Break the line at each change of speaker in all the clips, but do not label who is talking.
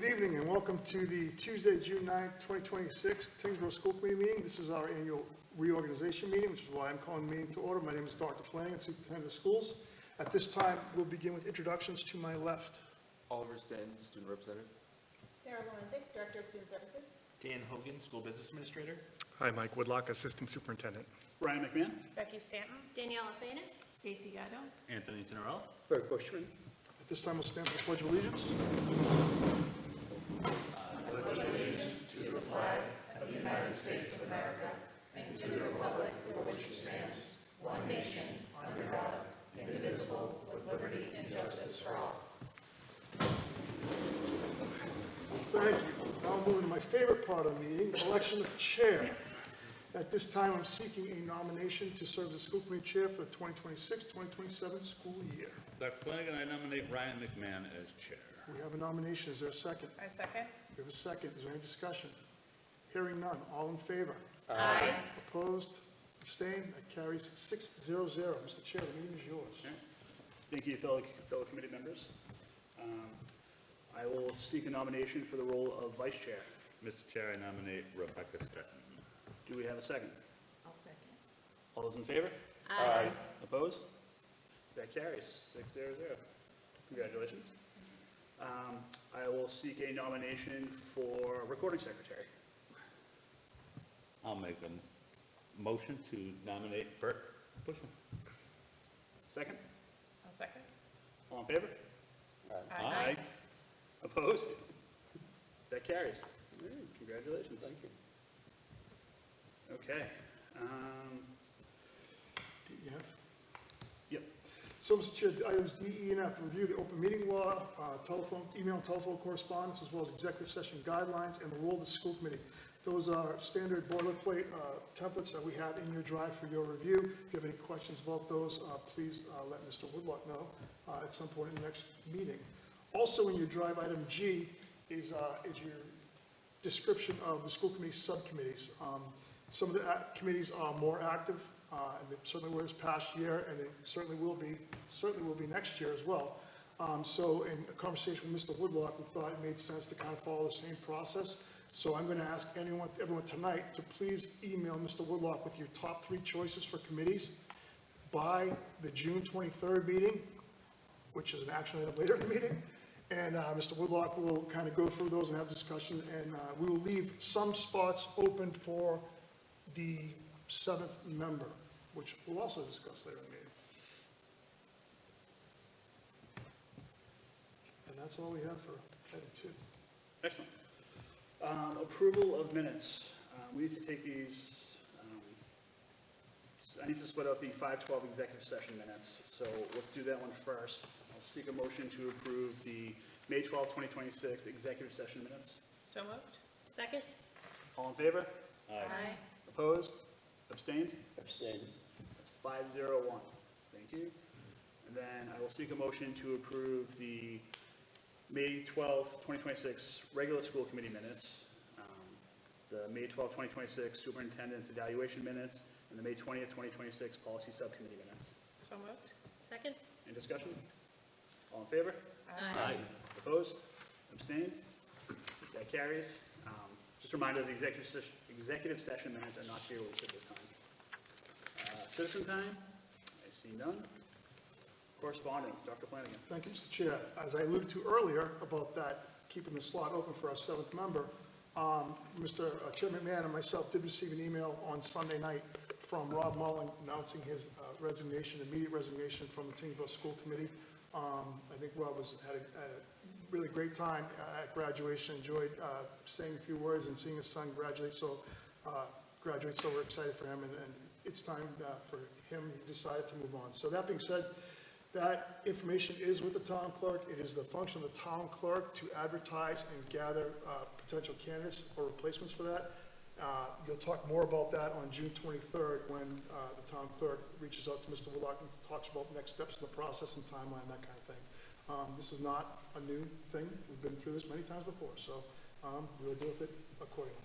Good evening and welcome to the Tuesday, June 9th, 2026 Tyngsborough School Committee meeting. This is our annual reorganization meeting, which is why I'm calling the meeting to order. My name is Dr. Flanagan, Superintendent of Schools. At this time, we'll begin with introductions. To my left,
Oliver Stanton, Student Representative.
Sarah Valentic, Director of Student Services.
Dan Hogan, School Business Administrator.
Hi, Mike Woodlock, Assistant Superintendent.
Ryan McMahon.
Becky Stanton.
Danielle Fanis.
Stacy Gatto.
Anthony Tenorella.
Bert Bushman.
at this time we'll stand for the Pledge of Allegiance. Thank you. Now moving to my favorite part of the meeting, election of chair. At this time, I'm seeking a nomination to serve as the school committee chair for the 2026-2027 school year.
Dr. Flanagan, I nominate Ryan McMahon as chair.
We have a nomination. Is there a second?
I second.
We have a second. Is there any discussion? Hearing none. All in favor?
Aye.
Opposed? Abstained? That carries 6-0-0. Mr. Chair, the meeting is yours.
Thank you, fellow committee members. I will seek a nomination for the role of vice chair.
Mr. Chair, I nominate Rebecca Stetton.
Do we have a second?
I'll second.
All those in favor?
Aye.
Opposed? That carries 6-0-0. Congratulations. I will seek a nomination for recording secretary.
I'll make a motion to nominate Bert Bushman.
Second?
I'll second.
All in favor?
Aye.
Opposed? That carries. All right, congratulations. Thank you. Okay.
DEF.
Yep.
So, Mr. Chair, items D, E, and F, review the open meeting law, telephone, email and telephone correspondence, as well as executive session guidelines and the role of the school committee. Those are standard boilerplate templates that we have in your drive for your review. If you have any questions about those, please let Mr. Woodlock know at some point in the next meeting. Also in your drive, item G is your description of the school committee subcommittees. Some of the committees are more active, and they certainly were this past year, and they certainly will be next year as well. So in a conversation with Mr. Woodlock, we thought it made sense to kind of follow the same process. So I'm going to ask everyone tonight to please email Mr. Woodlock with your top 3 choices for committees by the June 23rd meeting, which is an action item later in the meeting. And Mr. Woodlock will kind of go through those and have discussion, and we will leave some spots open for the 7th member, which we'll also discuss later in the meeting. And that's all we have for item 2.
Excellent. Approval of minutes. We need to take these, I need to split out the 5/12 executive session minutes. So let's do that one first. I'll seek a motion to approve the May 12, 2026 executive session minutes.
So moved.
Second?
All in favor?
Aye.
Opposed? Abstained?
Abstain.
That's 5-0-1. Thank you. And then I will seek a motion to approve the May 12, 2026 regular school committee minutes, the May 12, 2026 superintendent's evaluation minutes, and the May 20th, 2026 policy subcommittee minutes.
So moved.
Second?
Any discussion? All in favor?
Aye.
Opposed? Abstained? That carries. Just a reminder, the executive session minutes are not to be released at this time. Citizen time? I see none. Correspondence, Dr. Flanagan.
Thank you, Mr. Chair. As I alluded to earlier about that, keeping the slot open for our 7th member, Mr. Chair McMahon and myself did receive an email on Sunday night from Rob Mullen announcing his immediate resignation from the Tyngsborough School Committee. I think Rob had a really great time at graduation, enjoyed saying a few words and seeing his son graduate, so we're excited for him, and it's time for him. He decided to move on. So that being said, that information is with the town clerk. It is the function of the town clerk to advertise and gather potential candidates or replacements for that. You'll talk more about that on June 23rd when the town clerk reaches out to Mr. Woodlock and talks about next steps in the process and timeline, that kind of thing. This is not a new thing. We've been through this many times before, so we'll deal with it accordingly.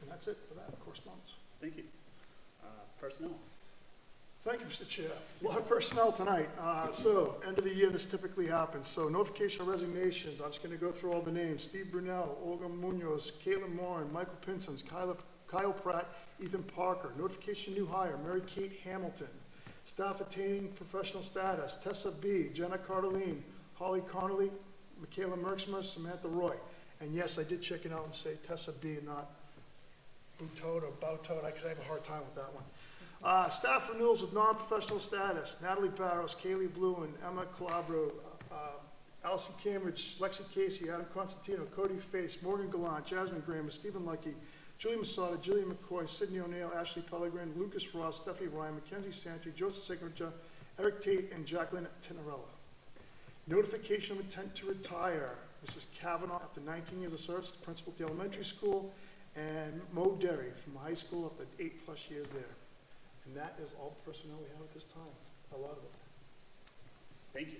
And that's it for that correspondence.
Thank you. Personnel.
Thank you, Mr. Chair. A lot of personnel tonight. So, end of the year, this typically happens. So, notification of resignations. I'm just going to go through all the names. Steve Brunel, Olga Munoz, Caitlin Moran, Michael Pinsons, Kyle Pratt, Ethan Parker. Notification new hire, Mary Kate Hamilton. Staff attaining professional status, Tessa B., Jenna Cardeline, Holly Connolly, Michaela Merksmer, Samantha Roy. And yes, I did check it out and say Tessa B., not Boutot or Boutot, because I have a hard time with that one. Staff renewals with non-professional status, Natalie Barros, Kaylee Blue, and Emma Calabro, Allison Cambridge, Lexi Casey, Adam Constantino, Cody Face, Morgan Gallant, Jasmine Graham, Stephen Lucky, Julie Masada, Julie McCoy, Sydney O'Neill, Ashley Pellegrin, Lucas Ross, Stephanie Ryan, Mackenzie Santry, Joseph Signature, Eric Tate, and Jacqueline Tinarella. Notification of intent to retire, Mrs. Kavanaugh, after 19 years of service, principal at the elementary school, and Mo Derry from high school after 8+ years there. And that is all the personnel we have at this time, a lot of it.
Thank you.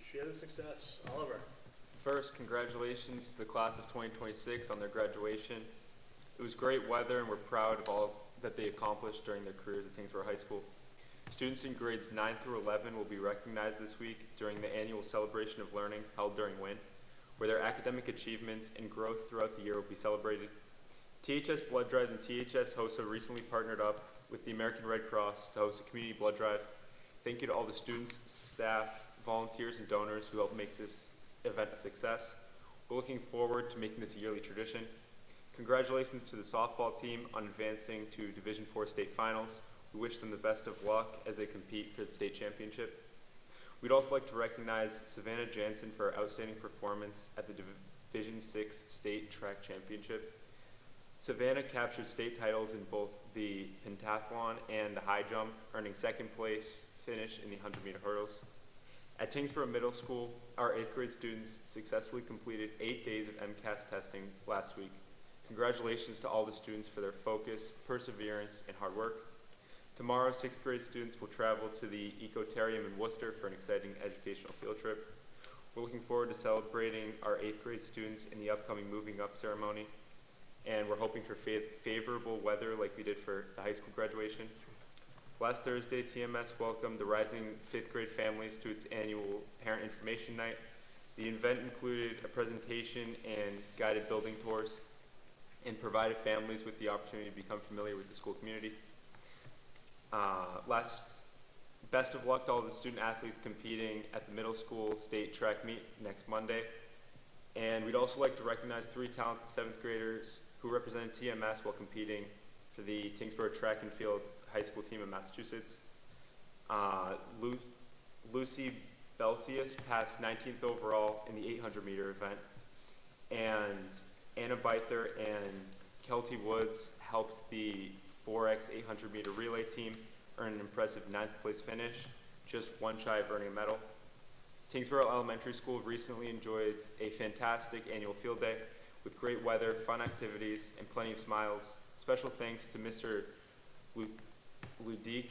Share the success. Oliver.
First, congratulations to the class of 2026 on their graduation. It was great weather and we're proud of all that they accomplished during their careers at Tyngsborough High School. Students in grades 9 through 11 will be recognized this week during the annual celebration of learning held during WIN, where their academic achievements and growth throughout the year will be celebrated. THS Blood Drive and THS HOSA recently partnered up with the American Red Cross to host a community blood drive. Thank you to all the students, staff, volunteers, and donors who helped make this event a success. We're looking forward to making this a yearly tradition. Congratulations to the softball team on advancing to Division IV state finals. We wish them the best of luck as they compete for the state championship. We'd also like to recognize Savannah Jansen for her outstanding performance at the Division VI state track championship. Savannah captured state titles in both the pentathlon and the high jump, earning second place finish in the 100-meter hurdles. At Tyngsborough Middle School, our 8th grade students successfully completed 8 days of MCAS testing last week. Congratulations to all the students for their focus, perseverance, and hard work. Tomorrow, 6th grade students will travel to the Ecotarium in Worcester for an exciting educational field trip. We're looking forward to celebrating our 8th grade students in the upcoming Moving Up ceremony. And we're hoping for favorable weather like we did for the high school graduation. Last Thursday, TMS welcomed the rising 5th grade families to its annual Parent Information Night. The event included a presentation and guided building tours and provided families with the opportunity to become familiar with the school community. Best of luck to all the student athletes competing at the middle school state track meet next Monday. And we'd also like to recognize 3 talented 7th graders who represented TMS while competing for the Tyngsborough track and field high school team in Massachusetts. Lucy Belsius passed 19th overall in the 800-meter event, and Anna Beither and Kelty Woods helped the 4x 800-meter relay team earn an impressive 9th place finish, just one shy of earning a medal. Tyngsborough Elementary School recently enjoyed a fantastic annual field day with great weather, fun activities, and plenty of smiles. Special thanks to Mr. Ludique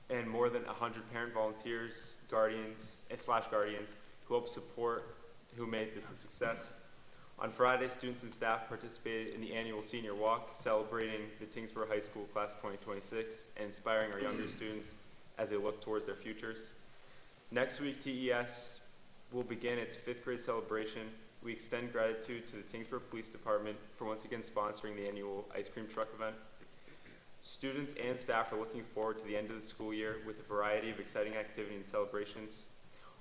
and more than 100 parent volunteers, guardians who helped support, who made this a success. On Friday, students and staff participated in the annual senior walk, celebrating the Tyngsborough High School class 2026 and inspiring our younger students as they look towards their futures. Next week, TES will begin its 5th grade celebration. We extend gratitude to the Tyngsborough Police Department for once again sponsoring the annual ice cream truck event. Students and staff are looking forward to the end of the school year with a variety of exciting activities and celebrations.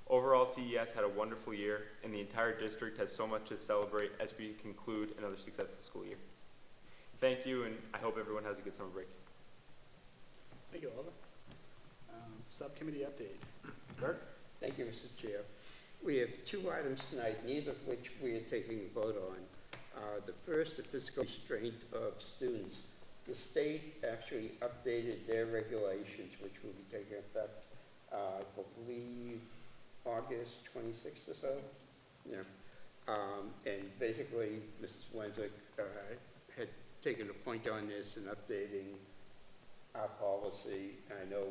Overall, TES had a wonderful year, and the entire district has so much to celebrate as we conclude another successful school year. Thank you, and I hope everyone has a good summer break.
Thank you, Oliver. Subcommittee update. Bert?
Thank you, Mr. Chair. We have 2 items tonight, neither of which we are taking a vote on. The first, the physical restraint of students. The state actually updated their regulations, which will be taking effect, I believe, August 26th or so. Yeah. And basically, Mrs. Wenzik had taken a point on this and updating our policy. And I know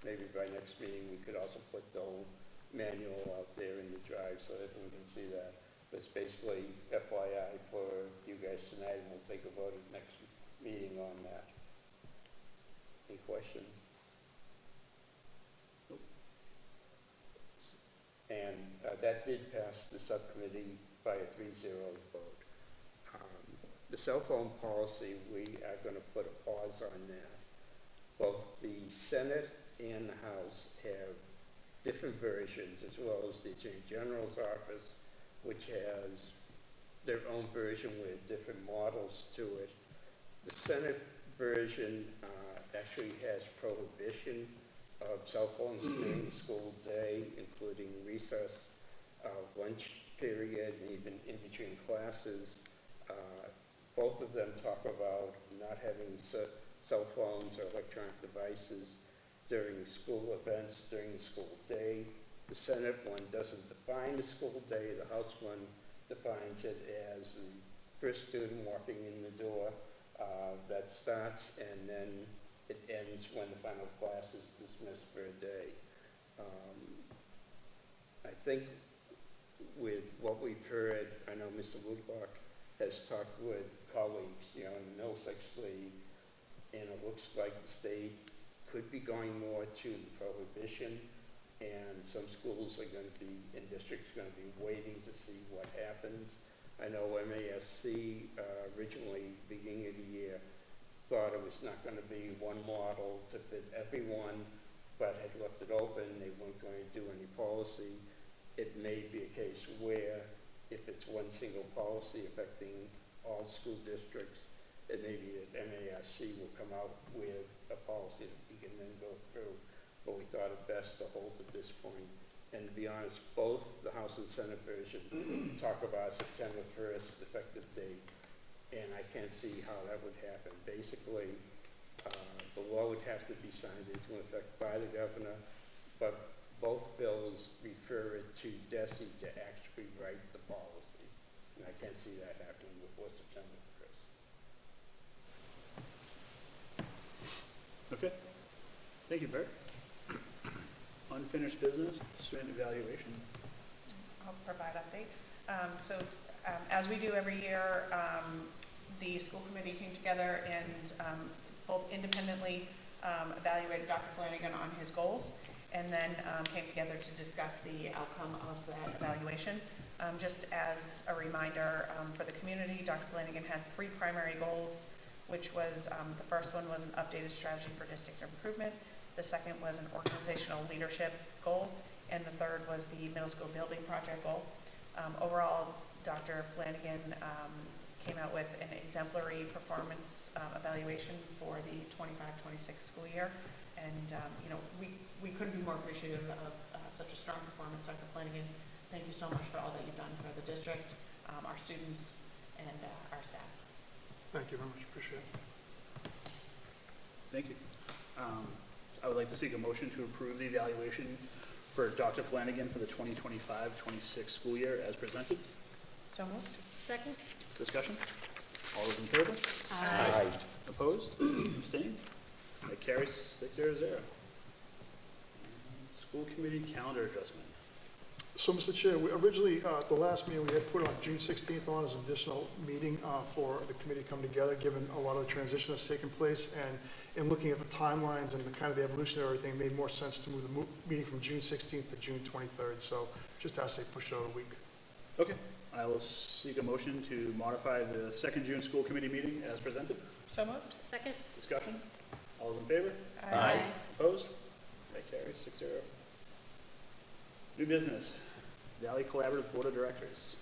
maybe by next meeting we could also put the whole manual out there in the drive so everyone can see that. But it's basically FYI for you guys tonight, and we'll take a vote at next meeting on that. Any questions?
Nope.
And that did pass the subcommittee by a 3-0 vote. The cell phone policy, we are going to put a pause on that. Both the Senate and the House have different versions, as well as the Attorney General's office, which has their own version with different models to it. The Senate version actually has prohibition of cell phones during the school day, including recess, lunch period, and even in between classes. Both of them talk about not having cell phones or electronic devices during school events, during the school day. The Senate one doesn't define the school day. The House one defines it as the first student walking in the door. That starts, and then it ends when the final class is dismissed for a day. I think with what we've heard, I know Mr. Woodlock has talked with colleagues, in the Middlesex League, and it looks like the state could be going more to the prohibition, and some schools are going to be, and districts are going to be waiting to see what happens. I know MASC originally, beginning of the year, thought it was not going to be one model to fit everyone, but had left it open. They weren't going to do any policy. It may be a case where if it's one single policy affecting all school districts, it may be that MASC will come out with a policy that we can then go through, but we thought it best to hold at this point. And to be honest, both the House and Senate version talk about September 1st effective date, and I can't see how that would happen. Basically, the law would have to be signed into effect by the governor, but both bills refer it to DESE to actually write the policy, and I can't see that happening before September 1st.
Okay. Thank you, Bert. Unfinished business, student evaluation.
I'll provide update. As we do every year, the school committee came together and both independently evaluated Dr. Flanagan on his goals, and then came together to discuss the outcome of that evaluation. Just as a reminder for the community, Dr. Flanagan had 3 primary goals, which was the first one was an updated strategy for district improvement. The second was an organizational leadership goal, and the third was the middle school building project goal. Overall, Dr. Flanagan came out with an exemplary performance evaluation for the 25-26 school year, and we couldn't be more appreciative of such a strong performance. Dr. Flanagan, thank you so much for all that you've done for the district, our students, and our staff.
Thank you very much, appreciate it.
Thank you. I would like to seek a motion to approve the evaluation for Dr. Flanagan for the 2025-26 school year as presented.
So moved.
Second?
Discussion? All those in favor?
Aye.
Opposed? Abstained? That carries 6-0. School committee calendar adjustment.
So, Mr. Chair, we originally, at the last meeting, we had put on June 16th on as an additional meeting for the committee to come together, given a lot of the transition that's taken place. And in looking at the timelines and the kind of the evolution of everything, it made more sense to move the meeting from June 16th to June 23rd. So just ask they push it out a week.
Okay. I will seek a motion to modify the 2nd June school committee meeting as presented.
So moved.
Second?
Discussion? All those in favor?
Aye.
Opposed? That carries 6-0. New business. Valley Collaborative Board of Directors.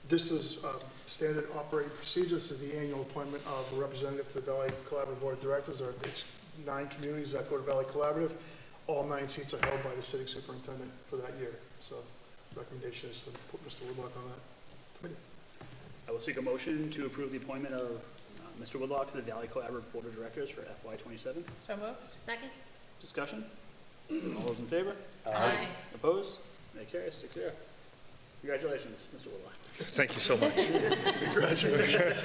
This is standard operating procedure. This is the annual appointment of a representative to the Valley Collaborative Board of Directors. It's 9 communities that go to Valley Collaborative. All 9 seats are held by the sitting superintendent for that year. So recommendation is to put Mr. Woodlock on that committee.
I will seek a motion to approve the appointment of Mr. Woodlock to the Valley Collaborative Board of Directors for FY27.
So moved.
Second?
Discussion? All those in favor?
Aye.
Opposed? That carries 6-0. Congratulations, Mr. Woodlock.
Thank you so much.
Congratulations.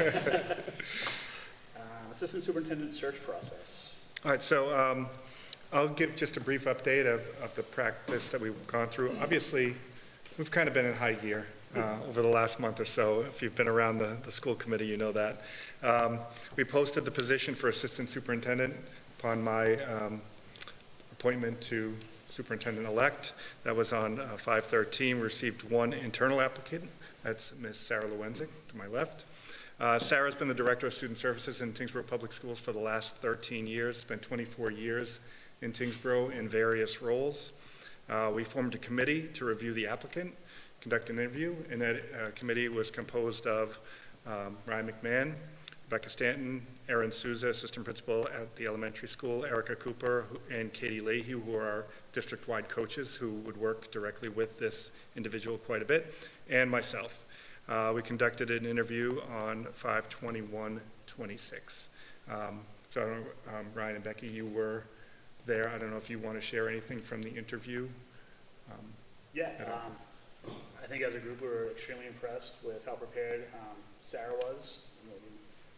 Assistant Superintendent search process.
All right, so I'll give just a brief update of the practice that we've gone through. Obviously, we've kind of been in high gear over the last month or so. If you've been around the school committee, you know that. We posted the position for assistant superintendent upon my appointment to superintendent-elect. That was on 5/13. Received one internal applicant. That's Ms. Sarah Lewenzik to my left. Sarah's been the Director of Student Services in Tyngsborough Public Schools for the last 13 years, spent 24 years in Tyngsborough in various roles. We formed a committee to review the applicant, conduct an interview, and that committee was composed of Ryan McMahon, Rebecca Stanton, Erin Souza, Assistant Principal at the elementary school, Erica Cooper, and Katie Leahy, who are our district-wide coaches who would work directly with this individual quite a bit, and myself. We conducted an interview on 5/21/26. So I don't know, Ryan and Becky, you were there. I don't know if you want to share anything from the interview.
Yeah, I think as a group, we were extremely impressed with how prepared Sarah was. You know,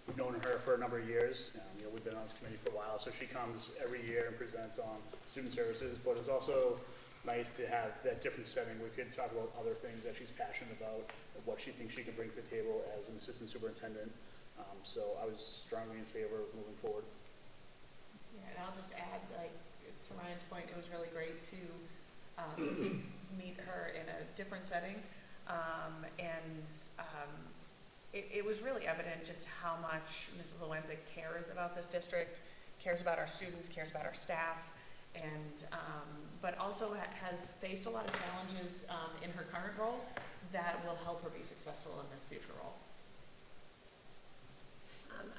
we've known her for a number of years. You know, we've been on this committee for a while, so she comes every year and presents on student services, but it's also nice to have that different setting. We could talk about other things that she's passionate about, and what she thinks she can bring to the table as an assistant superintendent. So I was strongly in favor of moving forward.
Yeah, and I'll just add, like, to Ryan's point, it was really great to meet her in a different setting. It was really evident just how much Mrs. Lewenzik cares about this district, cares about our students, cares about our staff, and but also has faced a lot of challenges in her current role that will help her be successful in this future role.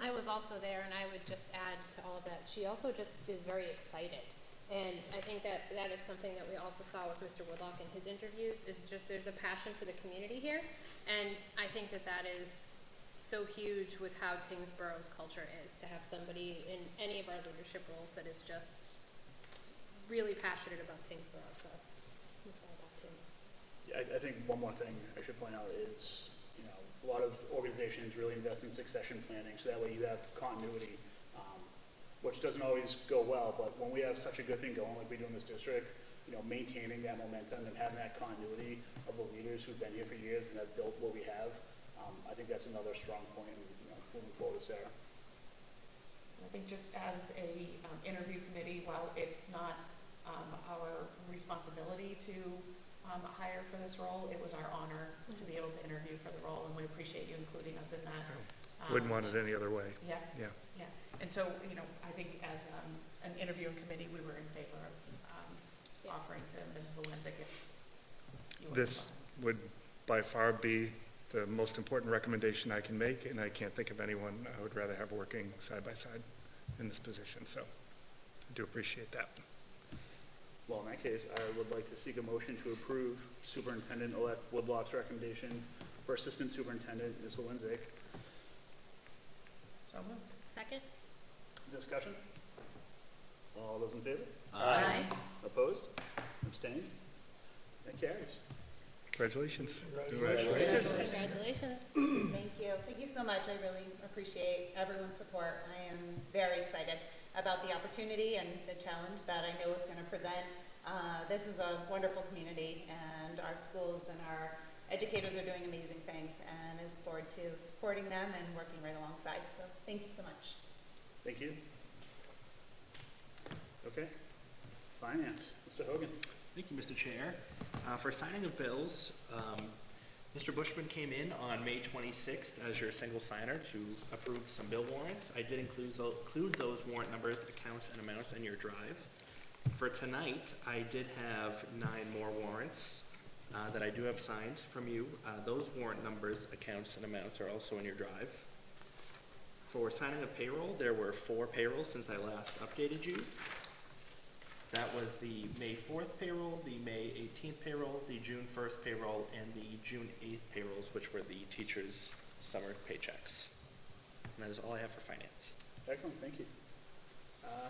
I was also there, and I would just add to all of that, she also just is very excited. And I think that that is something that we also saw with Mr. Woodlock in his interviews, is just there's a passion for the community here. And I think that that is so huge with how Tyngsborough's culture is, to have somebody in any of our leadership roles that is just really passionate about Tyngsborough. So we saw that too.
Yeah, I think one more thing I should point out is, you know, a lot of organizations really invest in succession planning, so that way you have continuity, which doesn't always go well, but when we have such a good thing going like we do in this district, you know, maintaining that momentum and having that continuity of the leaders who've been here for years and have built what we have, I think that's another strong point, you know, moving forward with Sarah.
I think just as a interview committee, while it's not our responsibility to hire for this role, it was our honor to be able to interview for the role, and we appreciate you including us in that.
Wouldn't want it any other way.
Yeah.
Yeah.
Yeah, and so, you know, I think as an interviewing committee, we were in favor of offering to Mrs. Lewenzik if you would.
This would by far be the most important recommendation I can make, and I can't think of anyone I would rather have working side by side in this position, so I do appreciate that.
Well, in that case, I would like to seek a motion to approve Superintendent-elect Woodlock's recommendation for Assistant Superintendent, Ms. Lewenzik.
So moved.
Second?
Discussion? All those in favor?
Aye.
Opposed? Abstained? That carries.
Congratulations.
Congratulations.
Thank you. Thank you so much. I really appreciate everyone's support. I am very excited about the opportunity and the challenge that I know it's going to present. This is a wonderful community, and our schools and our educators are doing amazing things, and I look forward to supporting them and working right alongside. So thank you so much.
Thank you. Okay. Finance, Mr. Hogan.
Thank you, Mr. Chair. For signing of bills, Mr. Bushman came in on May 26th as your single signer to approve some bill warrants. I did include those warrant numbers, accounts, and amounts in your drive. For tonight, I did have 9 more warrants that I do have signed from you. Those warrant numbers, accounts, and amounts are also in your drive. For signing of payroll, there were 4 payrolls since I last updated you. That was the May 4th payroll, the May 18th payroll, the June 1st payroll, and the June 8th payrolls, which were the teachers' summer paychecks. And that is all I have for finance.
Excellent, thank you.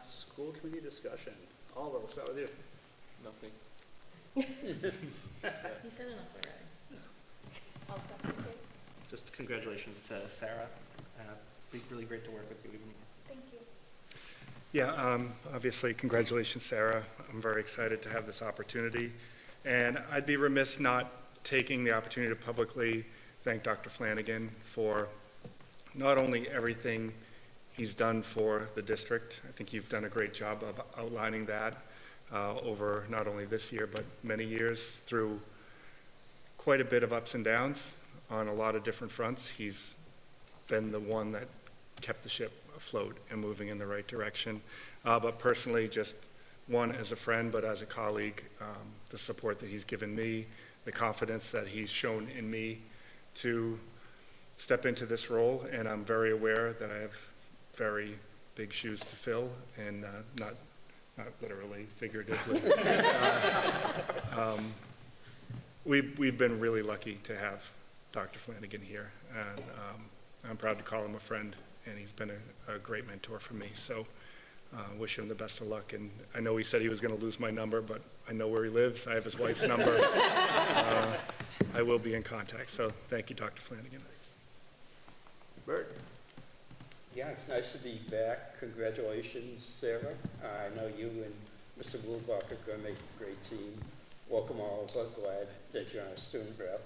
School committee discussion. Oliver, we'll start with you.
Nothing.
He said enough already.
All set, okay?
Just congratulations to Sarah. Be really great to work with you even more.
Thank you.
Yeah, obviously, congratulations, Sarah. I'm very excited to have this opportunity. And I'd be remiss not taking the opportunity to publicly thank Dr. Flanagan for not only everything he's done for the district. I think you've done a great job of outlining that over not only this year, but many years through quite a bit of ups and downs on a lot of different fronts. He's been the one that kept the ship afloat and moving in the right direction. But personally, just one, as a friend, but as a colleague, the support that he's given me, the confidence that he's shown in me to step into this role, and I'm very aware that I have very big shoes to fill, and not literally, figuratively. We've been really lucky to have Dr. Flanagan here, and I'm proud to call him a friend, and he's been a great mentor for me. So wish him the best of luck. And I know he said he was going to lose my number, but I know where he lives. I have his wife's number. I will be in contact. So thank you, Dr. Flanagan.
Bert?
Yeah, it's nice to be back. Congratulations, Sarah. I know you and Mr. Woolbach are going to make a great team. Welcome all, but glad that you're on a student rep.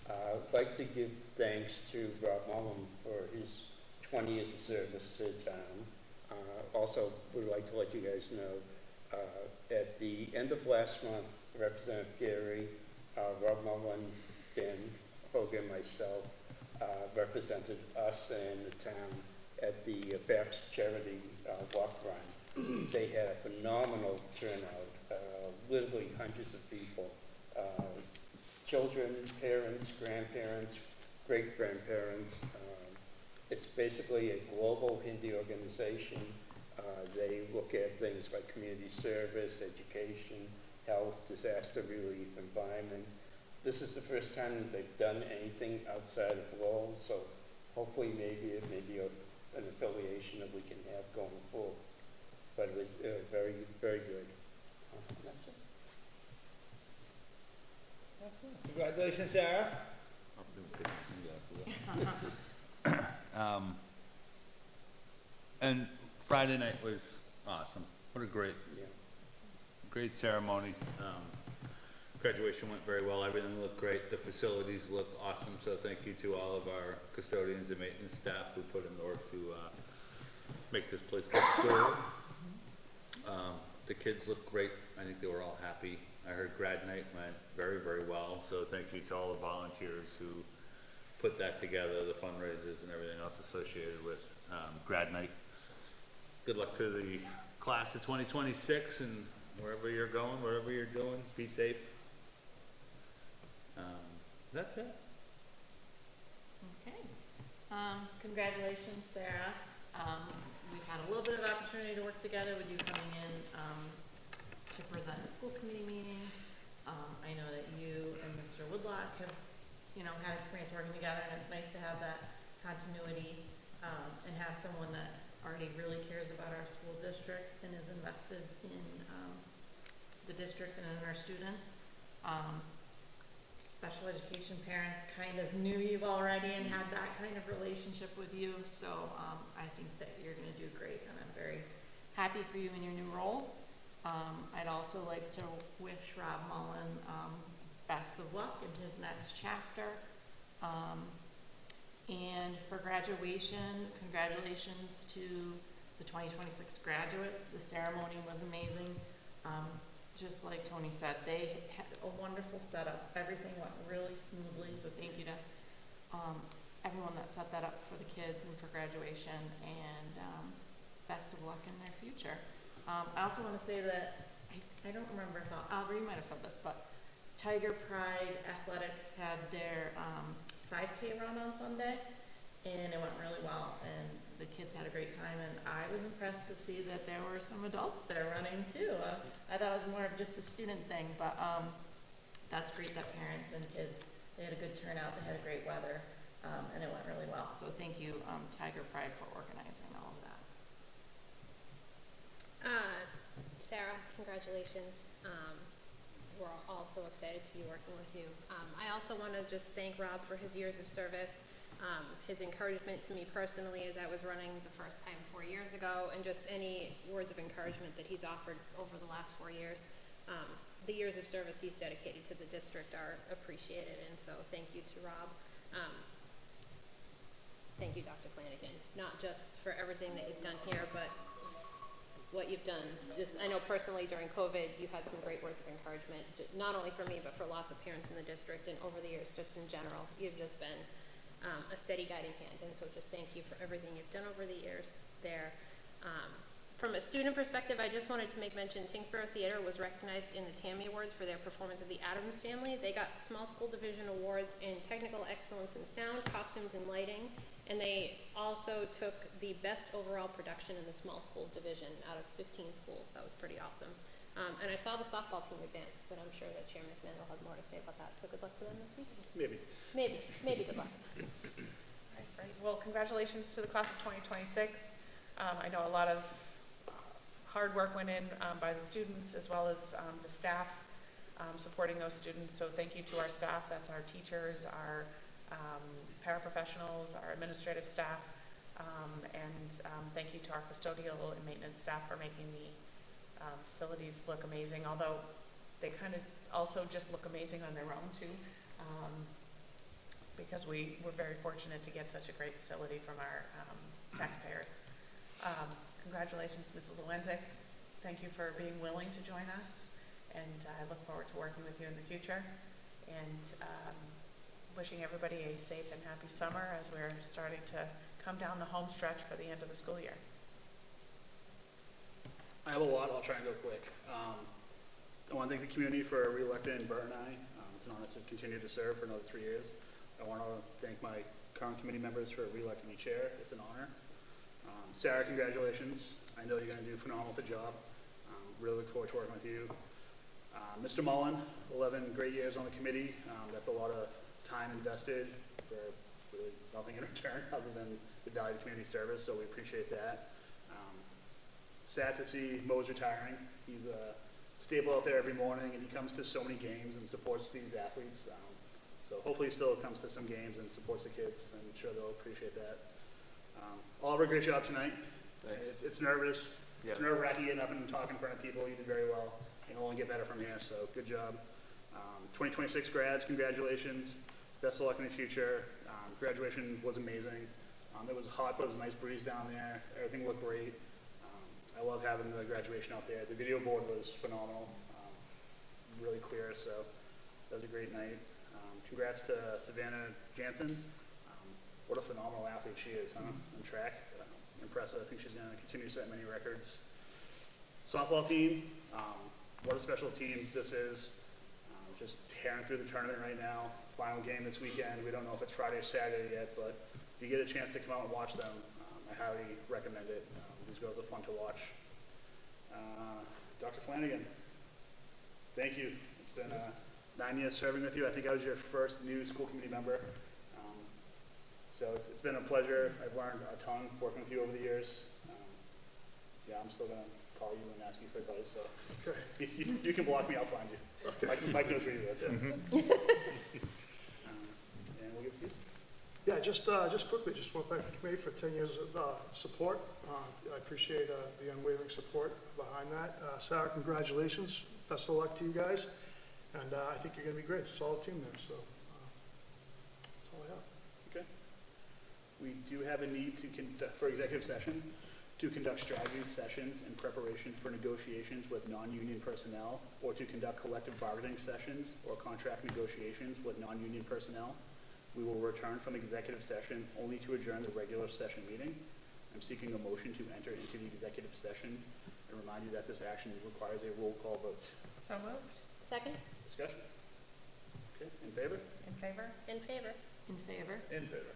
I'd like to give thanks to Rob Mullen for his 20 years of service to the town. Also, would like to let you guys know, at the end of last month, Representative Gary, Rob Mullen, Dan Hogan, myself, represented us and the town at the Baps Charity Walk Run. They had a phenomenal turnout, literally hundreds of people, children, parents, grandparents, great-grandparents. It's basically a global Hindi organization. They look at things like community service, education, health, disaster relief, environment. This is the first time that they've done anything outside of Lowell, so hopefully maybe it may be an affiliation that we can have going forward. But it was very, very good. That's it.
Congratulations, Sarah. And Friday night was awesome. What a great ceremony. Graduation went very well. Everything looked great. The facilities look awesome. So thank you to all of our custodians and maintenance staff who put in the work to make this place look good. The kids looked great. I think they were all happy. I heard grad night went very, very well. So thank you to all the volunteers who put that together, the fundraisers and everything else associated with grad night. Good luck to the class of 2026 and wherever you're going, wherever you're doing, be safe. That's it.
Okay. Congratulations, Sarah. We've had a little bit of opportunity to work together with you coming in to present at school committee meetings. I know that you and Mr. Woodlock have, had experience working together, and it's nice to have that continuity and have someone that already really cares about our school district and is invested in the district and in our students. Special education parents kind of knew you already and had that kind of relationship with you, so I think that you're going to do great, and I'm very happy for you in your new role. I'd also like to wish Rob Mullen best of luck in his next chapter. And for graduation, congratulations to the 2026 graduates. The ceremony was amazing. Just like Tony said, they had a wonderful setup. Everything went really smoothly, so thank you to everyone that set that up for the kids and for graduation, and best of luck in their future. I also want to say that, I don't remember if Aubrey, you might have said this, but Tiger Pride Athletics had their 5K run on Sunday, and it went really well, and the kids had a great time, and I was impressed to see that there were some adults there running too. I thought it was more of just a student thing, but that's great that parents and kids, they had a good turnout, they had a great weather, and it went really well. So thank you, Tiger Pride, for organizing all of that.
Sarah, congratulations. We're all so excited to be working with you. I also want to just thank Rob for his years of service, his encouragement to me personally as I was running the first time 4 years ago, and just any words of encouragement that he's offered over the last 4 years. The years of service he's dedicated to the district are appreciated, and so thank you to Rob. thank you, Dr. Flanagan, not just for everything that you've done here, but what you've done. Just, I know personally during COVID, you had some great words of encouragement, not only for me, but for lots of parents in the district, and over the years, just in general, you've just been a steady guiding hand, and so just thank you for everything you've done over the years there. From a student perspective, I just wanted to make mention, Tyngsborough Theater was recognized in the Tammy Awards for their performance of the Addams Family. They got small school division awards in technical excellence in sound, costumes, and lighting, and they also took the best overall production in the small school division out of 15 schools. That was pretty awesome. And I saw the softball team advance, but I'm sure that Chair McMahon will have more to say about that, so good luck to them this weekend. Maybe good luck.
All right, great. Well, congratulations to the class of 2026. I know a lot of hard work went in by the students as well as the staff supporting those students. So thank you to our staff. That's our teachers, our paraprofessionals, our administrative staff, and thank you to our custodial and maintenance staff for making the facilities look amazing, although they kind of also just look amazing on their own too, because we're very fortunate to get such a great facility from our taxpayers. Congratulations, Mrs. Lewenzik. Thank you for being willing to join us, and I look forward to working with you in the future, and wishing everybody a safe and happy summer as we're starting to come down the home stretch for the end of the school year.
I have a lot, I'll try and go quick. I want to thank the community for re-electing Bert and I. It's an honor to continue to serve for another 3 years. I want to thank my current committee members for re-electing me chair. It's an honor. Sarah, congratulations. I know you're going to do phenomenal with the job. Really look forward to working with you. Mr. Mullen, 11 great years on the committee. That's a lot of time invested for really nothing in return other than the value of community service, so we appreciate that. Sad to see Mo's retiring. He's a staple out there every morning, and he comes to so many games and supports these athletes. So hopefully he still comes to some games and supports the kids. I'm sure they'll appreciate that. Oliver, great job tonight.
Thanks.
It's nervous.
Yeah.
It's nerve-wracking getting up and talking in front of people. You did very well. It'll only get better from here, so good job. 2026 grads, congratulations. Best of luck in the future. Graduation was amazing. It was hot, but it was a nice breeze down there. Everything looked great. I love having the graduation out there. The video board was phenomenal, really clear, so that was a great night. Congrats to Savannah Jansen. What a phenomenal athlete she is, huh? On track. Impressive. I think she's going to continue to set many records. Softball team, what a special team this is. Just tearing through the tournament right now. Final game this weekend. We don't know if it's Friday or Saturday yet, but if you get a chance to come out and watch them, I highly recommend it. These girls are fun to watch. Dr. Flanagan, thank you. It's been 9 years serving with you. I think I was your first new school committee member. So it's been a pleasure. I've learned a ton working with you over the years. Yeah, I'm still going to call you and ask you for advice, so
Okay.
you can block me, I'll find you.
Okay.
Mike knows where you live. And we'll give it to you.
Yeah, just quickly, just want to thank the committee for 10 years of support. I appreciate the unwavering support behind that. Sarah, congratulations. Best of luck to you guys. And I think you're going to be great. It's a solid team there, so that's all I have.
Okay. We do have a need to for executive session to conduct strategy sessions in preparation for negotiations with non-union personnel, or to conduct collective bargaining sessions or contract negotiations with non-union personnel. We will return from executive session only to adjourn the regular session meeting. I'm seeking a motion to enter into the executive session and remind you that this action requires a roll call vote.
So moved.
Second?
Discussion? Okay, in favor?
In favor?
In favor.
In favor?
In favor.